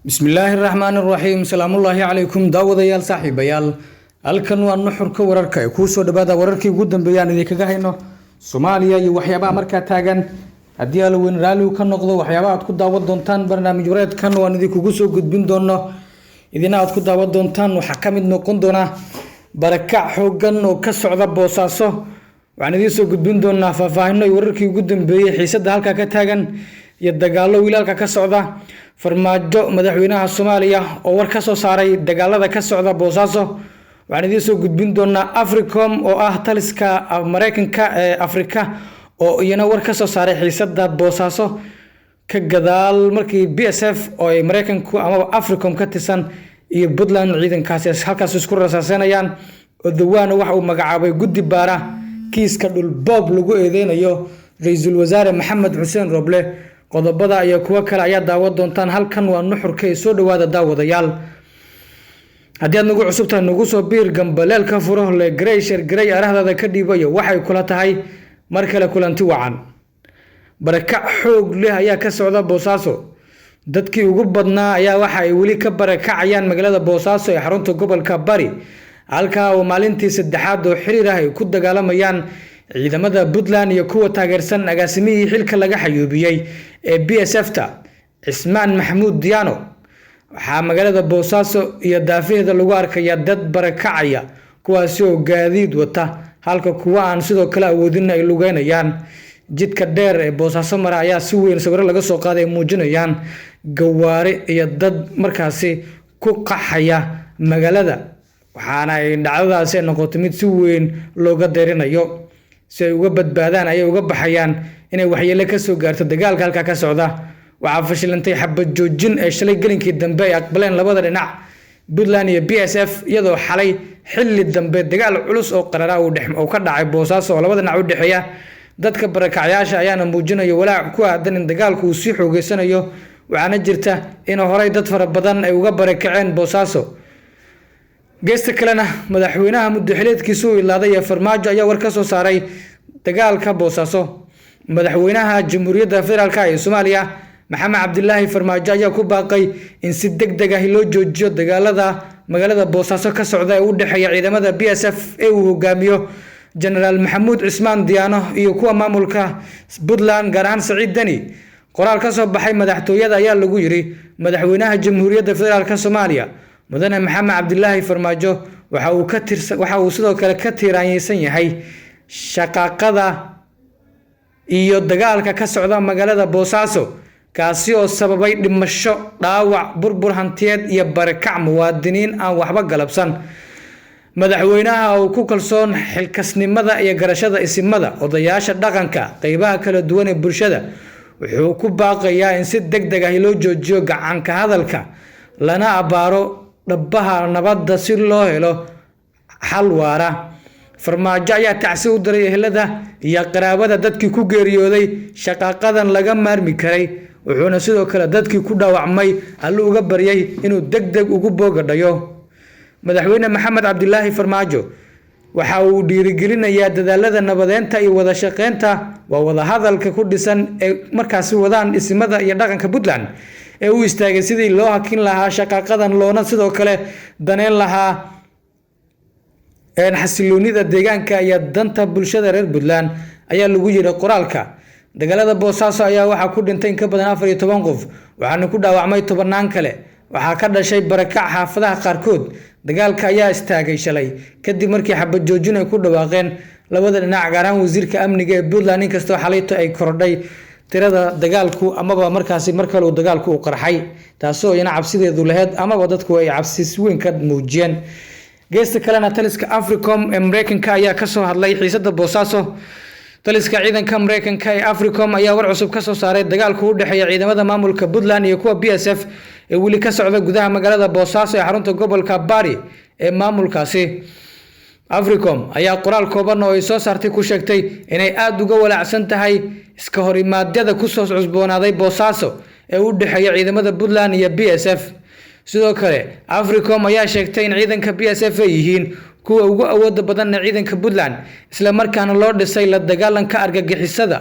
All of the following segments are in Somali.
bismillaahi raxmaani raxiim salaamullaahi calaykum daawadayaal saaxiibayaal halkan waa nuxurka wararka ee kuusoo dhawaada wararkii ugu dambeeyay aan idinkaga hayno Soomaaliya iyo waxyaabaha markaa taagan haddii ala weyn raali ka noqdo waxyaabaha aad ku daawan doontaan barnaamij wareedkan waan idinkugu soo gudbin doono idina aad ku daawan doontaan waxa ka mid noqon doona barakac xoogan oo ka socda Boosaaso waxaan idin soo gudbin doonaa faahfaahinno wararkii ugu dambeeyay xiisadda halka ka taagan iyo dagaallo wiilalka ka socda farmaajo madaxweynaha Soomaaliya oo war ka soo saaray dagaalada ka socda Boosaaso waxaan idin soo gudbin doonaa Africom oo ah taliska Mareykanka ee Afrika oo iyana war ka soo saaray xiisadda Boosaaso ka gadaal markii BSF oo ay Mareykanku ama Africom ka tirsan iyo Puntland ciidankaasi halkaas isku rasaasanayaan oo dawaan waxa uu magacaabay guddi baara kiiska dhul boob lagu eedeynayo ra'iisul wasaare Maxamed Xuseen Roble qodobada iyo kuwa kale ayaa daawan doontaan halkan waa nuxurka soo dhawaada daawadayaal haddii aad nagu cusubtahay nagu soo biir gambaleelka furo le Graysher Gray arahdada ka dhiibayo waxay kula tahay mar kale kulanti wacan barakac xoog leh ayaa ka socda Boosaaso dadkii ugu badnaa ayaa waxa ay wali ka barakacayaan magaalada Boosaaso ee xarunta gobolka Bari halka oo maalintii saddexaad oo xiriir ah ay ku dagaalamayaan ciidamada Puntland iyo kuwa taageersan agaasimihii xilka laga xayuubiyay ee BSF-ta Ismaan Maxamuud Diyaano waxa magaalada Boosaaso iyo daafaheeda lagu arkayaa dad barakacaya kuwaas oo gaadiid wata halka kuwa aan sidoo kale awoodin ay lugeynayaan jidka dheer ee Boosaaso mara ayaa si weyn sawir laga soo qaaday muujinayaan gawaari iyo dad markaasi ku qaxaya magaalada waxaana ay dhacdadaasi noqotay mid si weyn looga deerinayo si ay uga badbaadaan ay uga baxayaan inay waxyeello ka soo gaarto dagaalka halka ka socda waxa fashilantay xabad joojin ee shalay galinkii dambe ay aqbaleen labada dhinac Puntland iyo BSF iyadoo xalay xilli dambe dagaal culus oo qarara oo ka dhacay Boosaaso oo labada dhinac u dhaxeeya dadka barakacayaasha ayaana muujinayo walaac ku aadan in dagaalku uu sii xoogeysanayo waxaana jirta in horay dad fara badan ay uga barakaceen Boosaaso geesta kalena madaxweynaha muddaxileedkiisu ilaaday ee Farmaajo ayaa war ka soo saaray dagaalka Boosaaso madaxweynaha Jamhuuriyadda Federaalka ee Soomaaliya Maxamed Cabdilaahi Farmaajo ayaa ku baaqay in si degdeg ah loo joojiyo dagaalada magaalada Boosaaso ka socda ee u dhaxeeya ciidamada BSF ee uu hogaamiyo General Maxamuud Cismaan Diyaano iyo kuwa maamulka Puntland gaar ahaan Saciid Dani qoraal ka soo baxay madaxtooyada ayaa lagu yiri madaxweynaha Jamhuuriyadda Federaalka Soomaaliya mudane Maxamed Cabdilaahi Farmaajo waxa uu sidoo kale ka tiiraanaysan yahay shaqaqada iyo dagaalka ka socda magaalada Boosaaso kaasi oo sababay dhimasho dhaawac burbur hantiyeed iyo barakac muwaadiniin aan waxba galabsan madaxweynaha oo ku kalsoon xilkasnimada iyo garashada isimada odayaasha dhaqanka qaybaha kala duwan ee bulshada wuxuu ku baaqayaa in si degdeg ah loo joojiyo gacanka hadalka lana abaaro dhabaha nabadda si loo helo xal waara Farmaajo ayaa tacsi u diray ehelada iyo qaraabada dadkii ku geeriyooday shaqaqadan laga maarmi karay wuxuuna sidoo kale dadkii ku dhaawacmay alla uga baryay inuu degdeg ugu boogadhayo madaxweyne Maxamed Cabdilaahi Farmaajo waxa uu dhiirigelinayaa dadaalada nabadeynta iyo wada shaqeynta waa wada hadalka ku dhisan ee markaasi wadaan isimada iyo dhaqanka Puntland ee uu istaagay sidii loo hakin lahaa shaqaqadan loona sidoo kale daneen lahaa xasiloonida deegaanka iyo danta bulshada reer Puntland ayaa lagu yiri qoraalka dagaalada Boosaaso ayaa waxa ku dhintay in ka badan 14 qof waxaana ku dhaawacmay 10 kale waxa ka dhashay barakac xaafadaha qaarkood dagaalka ayaa istaagay shalay kadib markii xabad joojin ay ku dhawaaqeen labada dhinac gaar ahaan wasiirka amniga ee Puntland inkastoo xalayto ay kordhay tirada dagaalku amaba markaasi markale uu dagaalku u qarxay taasoo ina cabsideedu lahayd amaba dadku ay cabsi weyn ka muujiyeen geesta kalena taliska Africom ee Mareykanka ayaa ka soo hadlay xiisadda Boosaaso taliska ciidanka Mareykanka ee Africom ayaa war cusub ka soo saaray dagaalku u dhaxeeya ciidamada maamulka Puntland iyo kuwa BSF ee wali ka socda gudaha magaalada Boosaaso ee xarunta gobolka Bari ee maamulkaasi Africom ayaa qoraal kooban oo ay soo saartay ku sheegtay inay aad uga walaacsan tahay iska horimaadyada ku soo cusboonaaday Boosaaso ee u dhaxeeya ciidamada Puntland iyo BSF sidoo kale Africom ayaa sheegtay in ciidanka BSF ay yihiin kuwa ugu awood badan ee ciidanka Puntland isla markaana loo dhisay la dagaalanka argagixisada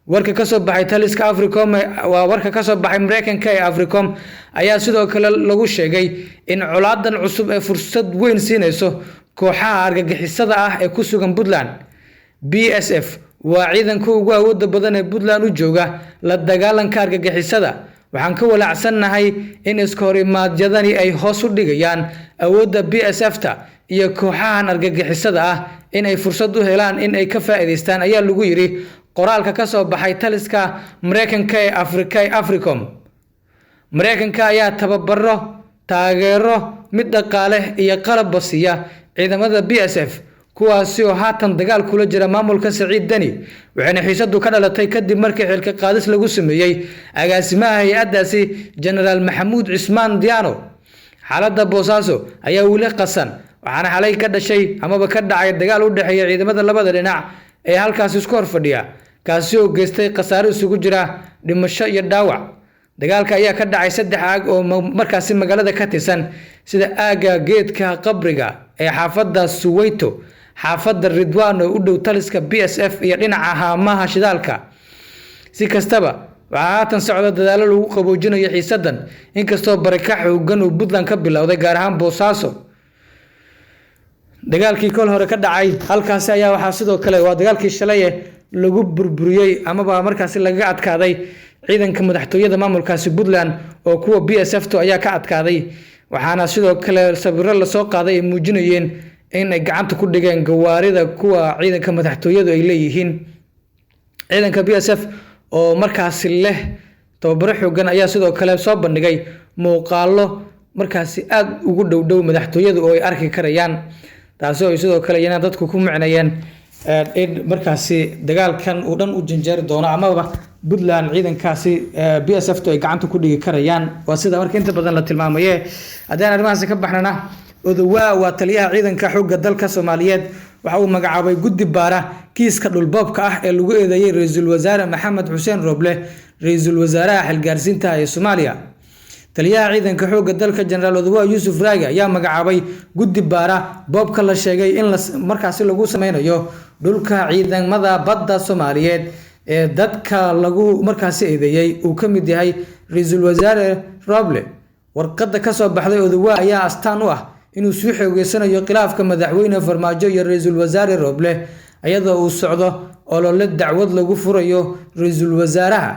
warka ka soo baxay taliska Africom waa warka ka soo baxay Mareykanka ee Africom ayaa sidoo kale lagu sheegay in colaadan cusub ee fursad weyn siinayso kooxaha argagixisada ah ee ku sugan Puntland. BSF waa ciidanka ugu awoodda badan ee Puntland u jooga la dagaalanka argagixisada. waxaan ka walaacsanahay in iskoorimaadjadani ay hoos u dhigayaan awoodda BSF-ta iyo kooxahan argagixisada ah in ay fursad u helaan in ay ka faa'iideystaan ayaa lagu yiri qoraalka ka soo baxay taliska Mareykanka ee Africom. Mareykanka ayaa tababaro taageero mid dhaqaale iyo qalab basiya ciidamada BSF kuwaasi oo haatan dagaal kula jira maamulka Saciid Dani waxayna xiisadu ka dhalatay kadib markii xilka qaadis lagu sameeyay agaasimaha hay'adaasi General Maxamuud Cismaan Diyaano. xaaladda Boosaaso ayaa weli qasan waxaana xalay ka dhashay amaba ka dhacay dagaal u dhaxeeya ciidamada labada dhinac ee halkaas isku hor fadhiya kaasi oo geystay khasaare isugu jira dhimasho iyo dhaawac. dagaalka ayaa ka dhacay 3 aag oo markaasi magaalada ka tirsan sida aaga geedka qabriga ee xaafadda Suwayto, xaafadda Ridwaan oo u dhow taliska BSF iyo dhinaca haamaha shidaalka. si kastaba waxaa tan socda dadaalo lagu qaboojinayo xiisadan inkastoo barakac hoggan uu Puntland ka bilowday gaar ahaan Boosaaso. dagaalkii kol hore ka dhacay halkaas ayaa waxaa sidoo kale waa dagaalkii shalay lagu burburiyay amaba markaasi laga adkaaday ciidanka madaxtooyada maamulkaasi Puntland oo kuwa BSF-tu ayaa ka adkaaday. waxaana sidoo kale sawirro la soo qaaday ay muujinayeen in ay gacanta ku dhigeen gawaarida kuwa ciidanka madaxtooyadu ay leeyihiin. ciidanka BSF oo markaasi leh tababaro xooggan ayaa sidoo kale soo bandhigay muuqaallo markaasi aad ugu dhow madaxtooyadu oo ay arki karayaan taasoo ay sidoo kale yana dadku ku macnayeen in markaasi dagaalkan uu dhan u janjeeri doono amaba Puntland ciidankaasi BSF-tu ay gacanta ku dhigi karayaan. waa sida markii inta badan la tilmaamaye haddaan arrimahaas ka baxnana Odawaa waa taliyaha ciidanka xoogga dalka Soomaaliyeed waxa uu magacaabay guddi baara kiiska dhulboobka ah ee lagu eedeeyay Ra'iisul Wasaare Maxamed Xuseen Roble Ra'iisul Wasaaraha xilgaarsiinta ee Soomaaliya. taliyaha ciidanka xoogga dalka General Odawaa Yuusuf Raage ayaa magacaabay guddi baara boobka la sheegay in markaasi lagu sameynayo dhulka ciidamada badda Soomaaliyeed ee dadka lagu markaasi eedeeyay uu ka mid yahay Ra'iisul Wasaare Roble. warqadda ka soo baxday Odawaa ayaa astaan u ah inuu soo xoogeysanayo khilaafka madaxweyne Farmaajo iyo Ra'iisul Wasaare Roble iyadoo uu socdo olole dacwad lagu furayo Ra'iisul Wasaaraha.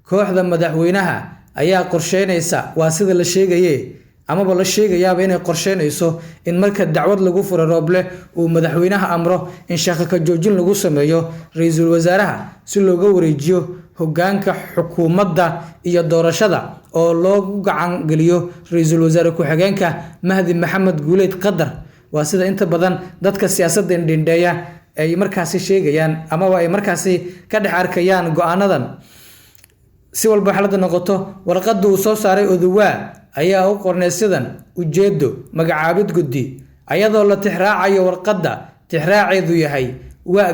kooxda madaxweynaha ayaa qorsheynaysa waa sida la sheegayay amaba la sheegayaaba inay qorsheynayso in marka dacwad lagu furo Roble uu madaxweynaha amro in shaqo ka joojin lagu sameeyo Ra'iisul Wasaaraha si looga wareejiyo hoggaanka xukuumadda iyo doorashada oo loogu gacan geliyo Ra'iisul Wasaare ku-xigeenka Mahdi Maxamed Guuleed Qadar. waa sida inta badan dadka siyaasadda indhindheeya ay markaasi sheegayaan amaba ay markaasi ka dhex arkayaan go'aanadan. si walba xaaladda noqoto warqadda uu soo saaray Odawaa ayaa u qornay sidan ujeedo magacaabid guddi ayadoo la tixraacayo warqadda tixraaceedu yahay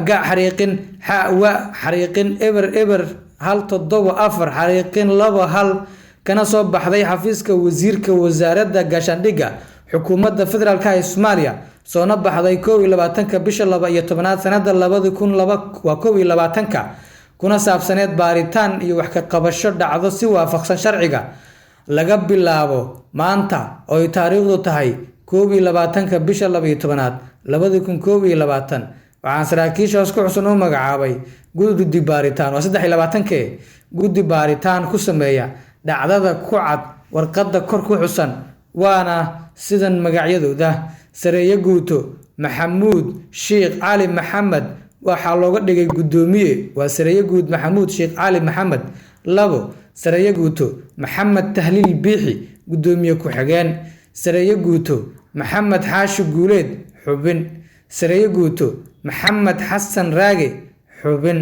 ga xariiqin xariiqin eber 174 xariiqin 21 kana soo baxday xafiiska wasiirka wasaaradda gaashaandhigga xukuumadda federaalka ee Soomaaliya soona baxday 21 bisha 12 sanada 2022 kuna saabsaneed baaritaan iyo wax ka qabasho dhacdo si waafaqsan sharciga laga bilaabo maanta oo ay taariikhdu tahay 21 bisha 12 2022 waxaan saraakiishaas ku xusan u magacaabay guddi baaritaan waa 23 guddi baaritaan ku sameeya dhacdada ku cad warqadda kor ku xusan waana sidan magacyadooda sareeyo guuto Maxamuud Sheekh Cali Maxamed waxaa looga dhigay gudoomiye waa sareeyo guud Maxamuud Sheekh Cali Maxamed. 2 sareeyo guuto Maxamed Tahliil Biixi gudoomiye ku xigeen. sareeyo guuto Maxamed Xaashi Guuleed xubin. sareeyo guuto Maxamed Xasan Raage xubin.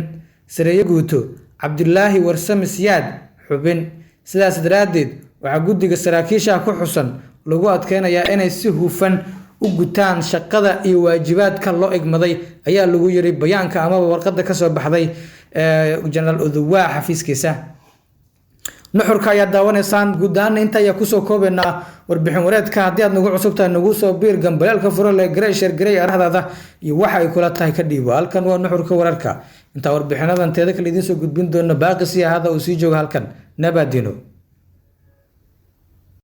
sareeyo guuto Cabdulaahi Warsame Siyaad xubin. sidaas daraadeed waxaa guddiga saraakiisha ku xusan lagu adkeenayaa inay si hufan u gutaan shaqada iyo waajibaadka loo igmaday ayaa lagu yiri bayaanka ama warqadda ka soo baxday General Odawaa xafiiskiisa. nuxurka ayaa daawanaysaan guud ahaan inta ayaa kusoo koobaynaa warbixin wareedka haddii aad nagu cusub tahay nagu soo biir gambaleelka furo le gareeshar garey arahdaada iyo waxa ay kula tahay ka dhiibo halkan waa nuxurka wararka inta warbixinadan teeda kale idiin soo gudbin doona baaqi si ahada uu sii jooga halkan nabadino